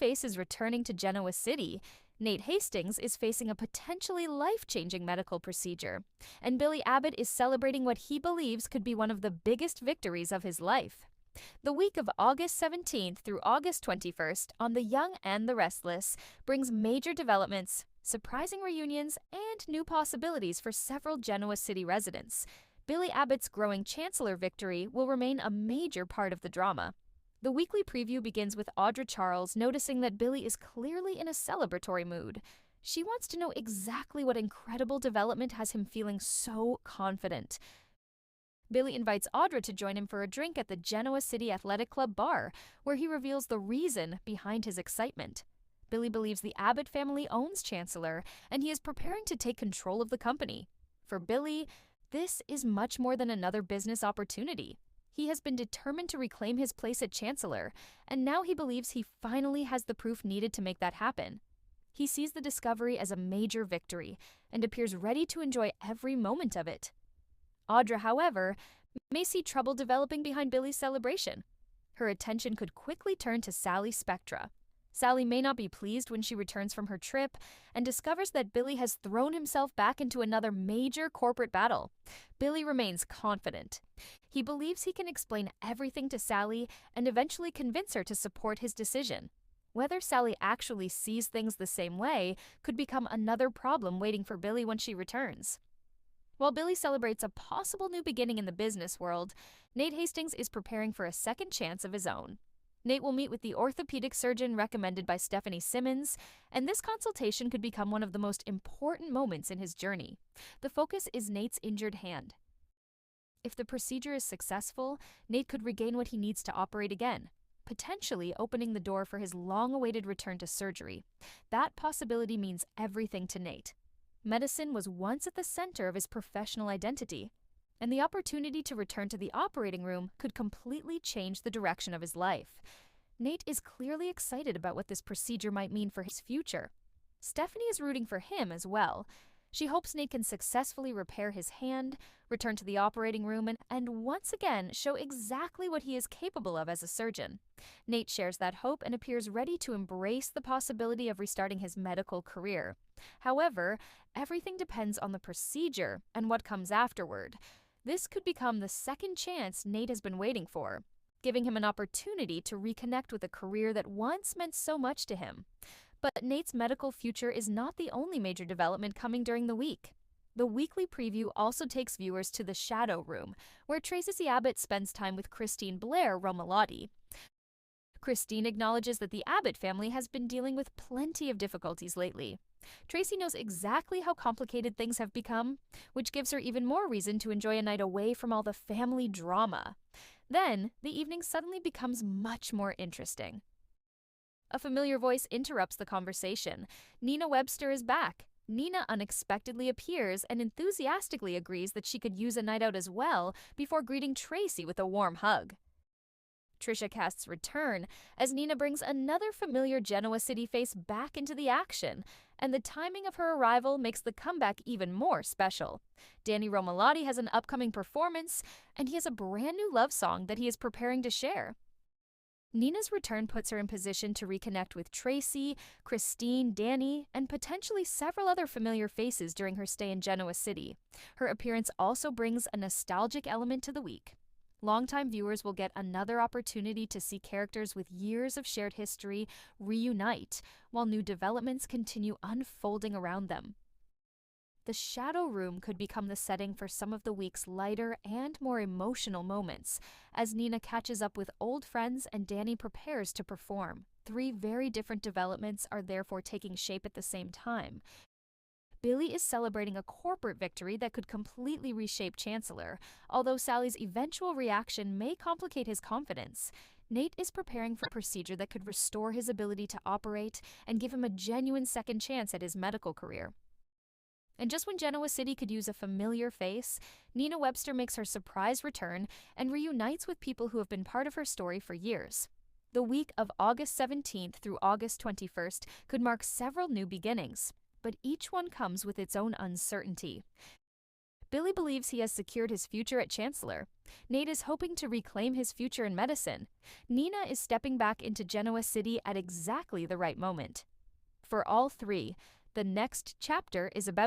face is returning to Genoa City. Nate Hastings is facing a potentially life-changing medical procedure, and Billy Abbott is celebrating what he believes could be one of the biggest victories of his life. The week of August 17th through August 21st on The Young and the Restless brings major developments, surprising reunions, and new possibilities for several Genoa City residents. Billy Abbott's growing Chancellor victory will remain a major part of the drama. The weekly preview begins with Audra Charles noticing that Billy is clearly in a celebratory mood. She wants to know exactly what incredible development has him feeling so confident. Billy invites Audra to join him for a drink at the Genoa City Athletic Club bar, where he reveals the reason behind his excitement. Billy believes the Abbott family owns Chancellor, and he is preparing to take control of the company. For Billy, this is much more than another business opportunity. He has been determined to reclaim his place at Chancellor, and now he believes he finally has the proof needed to make that happen. He sees the discovery as a major victory and appears ready to enjoy every moment of it. Audra, however, may see trouble developing behind Billy's celebration. Her attention could quickly turn to Sally Spectra. Sally may not be pleased when she returns from her trip and discovers that Billy has thrown himself back into another major corporate battle. Billy remains confident. He believes he can explain everything to Sally and eventually convince her to support his decision. Whether Sally actually sees things the same way could become another problem waiting for Billy when she returns. While Billy celebrates a possible new beginning in the business world, Nate Hastings is preparing for a second chance of his own. Nate will meet with the orthopedic surgeon recommended by Stephanie Simmons, and this consultation could become one of the most important moments in his journey. The focus is Nate's injured hand. If the procedure is successful, Nate could regain what he needs to operate again, potentially opening the door for his long-awaited return to surgery. That possibility means everything to Nate. Medicine was once at the center of his professional identity, and the opportunity to return to the operating room could completely change the direction of his life. Nate is clearly excited about what this procedure might mean for his future. Stephanie is rooting for him as well. She hopes Nate can successfully repair his hand, return to the operating room, and once again show exactly what he is capable of as a surgeon. Nate shares that hope and appears ready to embrace the possibility of restarting his medical career. However, everything depends on the procedure and what comes afterward. This could become the second chance Nate has been waiting for, giving him an opportunity to reconnect with a career that once meant so much to him. But Nate's medical future is not the only major development coming during the week. The weekly preview also takes viewers to the Shadow Room, where Tracy Abbott spends time with Christine Blair Romalotti. Christine acknowledges that the Abbott family has been dealing with plenty of difficulties lately. Tracy knows exactly how complicated things have become, which gives her even more reason to enjoy a night away from all the family drama. Then, the evening suddenly becomes much more interesting. A familiar voice interrupts the conversation. Nina Webster is back. Nina unexpectedly appears and enthusiastically agrees that she could use a night out as well before greeting Tracy with a warm hug. Trisha casts return as Nina brings another familiar Genoa City face back into the action, and the timing of her arrival makes the comeback even more special. Danny Romalotti has an upcoming performance, and he has a brand new love song that he is preparing to share. Nina's return puts her in position to reconnect with Tracy, Christine, Danny, and potentially several other familiar faces during her stay in Genoa City. Her appearance also brings a nostalgic element to the week. Longtime viewers will get another opportunity to see characters with years of shared history reunite, while new developments continue unfolding around them. The Shadow Room could become the setting for some of the week's lighter and more emotional moments, as Nina catches up with old friends and Danny prepares to perform. Three very different developments are therefore taking shape at the same time. Billy is celebrating a corporate victory that could completely reshape Chancellor, although Sally's eventual reaction may complicate his confidence. Nate is preparing for a procedure that could restore his ability to operate and give him a genuine second chance at his medical career. And just when Genoa City could use a familiar face, Nina Webster makes her surprise return and reunites with people who have been part of her story for years. The week of August 17th through August 21st could mark several new beginnings, but each one comes with its own uncertainty. Billy believes he has secured his future at Chancellor. Nate is hoping to reclaim his future in medicine. Nina is stepping back into Genoa City at exactly the right moment. For all three, the next chapter is about